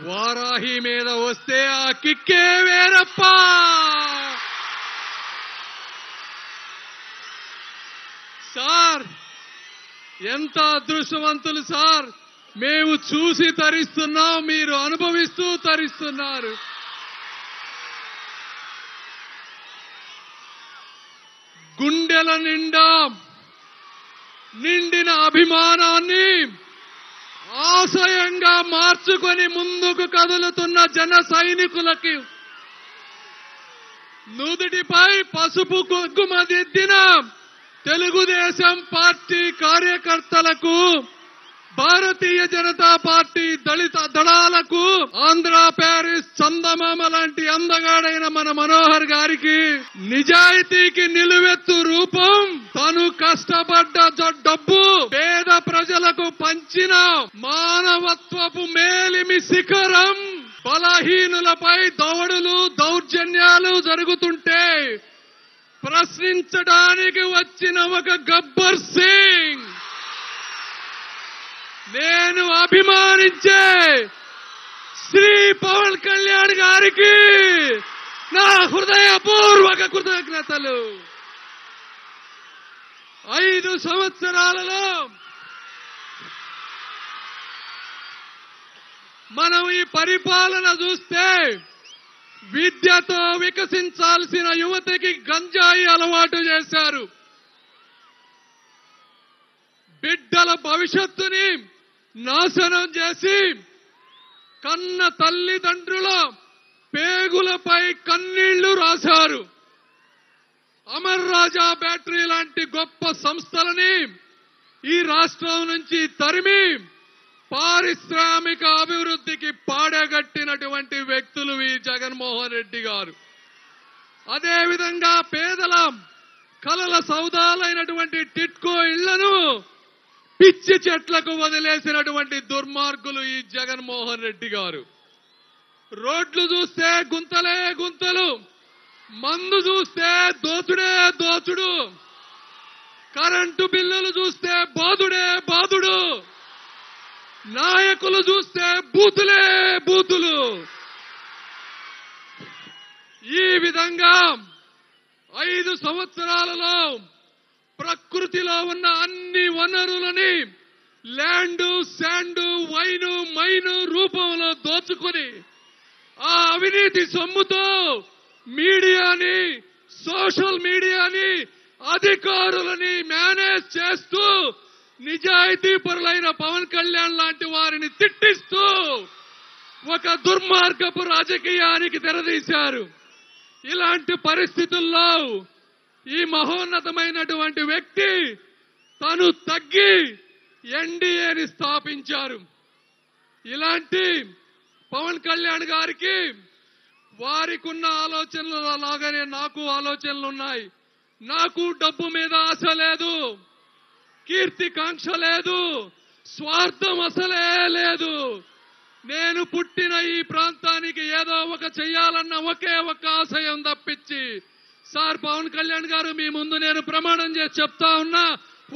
వారాహి మీద వస్తే ఆ కిక్కే వేరప్ప. సార్ ఎంత అదృష్టవంతులు సార్. మేము చూసి తరిస్తున్నాం, మీరు అనుభవిస్తూ తరిస్తున్నారు. గుండెల నిండా నిండిన అభిమానాన్ని ఆశయంగా మార్చుకొని ముందుకు కదులుతున్న జన సైనికులకి, నుదుటిపై పసుపు కుంకుమ దిద్దిన తెలుగుదేశం పార్టీ కార్యకర్తలకు, భారతీయ జనతా పార్టీ దళిత దళాలకు, ఆంధ్ర ప్యారిస్ చందమామ లాంటి అందగాడైన మన మనోహర్ గారికి నిజాయితీకి నిలువెత్తు రూపం, తను కష్టపడ్డ డబ్బు పేద ప్రజలకు పంచిన మానవత్వపు మేలిమి శిఖరం. బలహీనులపై దౌడులు దౌర్జన్యాలు జరుగుతుంటే ప్రశ్నించడానికి వచ్చిన ఒక గబ్బర్ సింగ్, నేను అభిమానించే శ్రీ పవన్ కళ్యాణ్ గారికి నా హృదయపూర్వక కృతజ్ఞతలు. 5 సంవత్సరాలలో మనం ఈ పరిపాలన చూస్తే విద్యతో వికసించాల్సిన యువతకి గంజాయి అలవాటు చేశారు. బిడ్డల భవిష్యత్తుని నాశనం చేసి కన్న తల్లిదండ్రుల పేగులపై కన్నీళ్లు రాశారు. అమర్ రాజా బ్యాటరీ లాంటి గొప్ప సంస్థలని ఈ రాష్ట్రం నుంచి తరిమి పారిశ్రామిక అభివృద్ధికి పాడగట్టినటువంటి వ్యక్తులు ఈ జగన్మోహన్ రెడ్డి గారు. అదేవిధంగా పేదల కలల సౌదాలైనటువంటి టిట్కో ఇళ్లను పిచ్చి చెట్లకు వదిలేసినటువంటి దుర్మార్గులు ఈ జగన్మోహన్ రెడ్డి గారు. రోడ్లు చూస్తే గుంతలే గుంతలు, మందు చూస్తే దోచుడే దోచుడు, కరెంటు బిల్లులు చూస్తే బాదుడే బాదుడు, నాయకులు చూస్తే బూతులే బూతులు. ఈ విధంగా 5 సంవత్సరాలలో ప్రకృతిలో ఉన్న అన్ని వనరులని ల్యాండు, శాండు, వైను, మైను రూపంలో దోచుకుని ఆ అవినీతి సొమ్ముతో మీడియాని, సోషల్ మీడియాని, అధికారులని మేనేజ్ చేస్తూ నిజాయితీ పరులైన పవన్ కళ్యాణ్ లాంటి వారిని తిట్టిస్తూ ఒక దుర్మార్గపు రాజకీయానికి తెరదీశారు. ఇలాంటి పరిస్థితుల్లో ఈ మహోన్నతమైనటువంటి వ్యక్తి తను తగ్గి ఎన్డీఏని స్థాపించారు. ఇలాంటి పవన్ కళ్యాణ్ గారికి వారికున్న ఆలోచనలు లాగానే నాకు ఆలోచనలు ఉన్నాయి. నాకు డబ్బు మీద ఆశ లేదు, కీర్తికాంక్ష లేదు, స్వార్థం అసలే లేదు. నేను పుట్టిన ఈ ప్రాంతానికి ఏదో ఒక చెయ్యాలన్న ఒకే ఒక ఆశయం తప్పించి, సార్ పవన్ కళ్యాణ్ గారు మీ ముందు నేను ప్రమాణం చేసి చెప్తా ఉన్నా,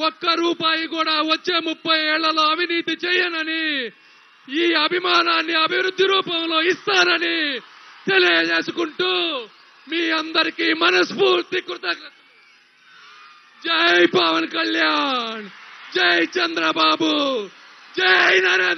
₹1 కూడా వచ్చే 30 ఏళ్లలో అవినీతి చేయనని, ఈ అభిమానాన్ని అభివృద్ధి రూపంలో ఇస్తానని తెలియజేసుకుంటూ మీ అందరికీ మనస్ఫూర్తి కృతజ్ఞతలు. జై పవన్ కళ్యాణ్, జై చంద్రబాబు, జై నరేంద్ర.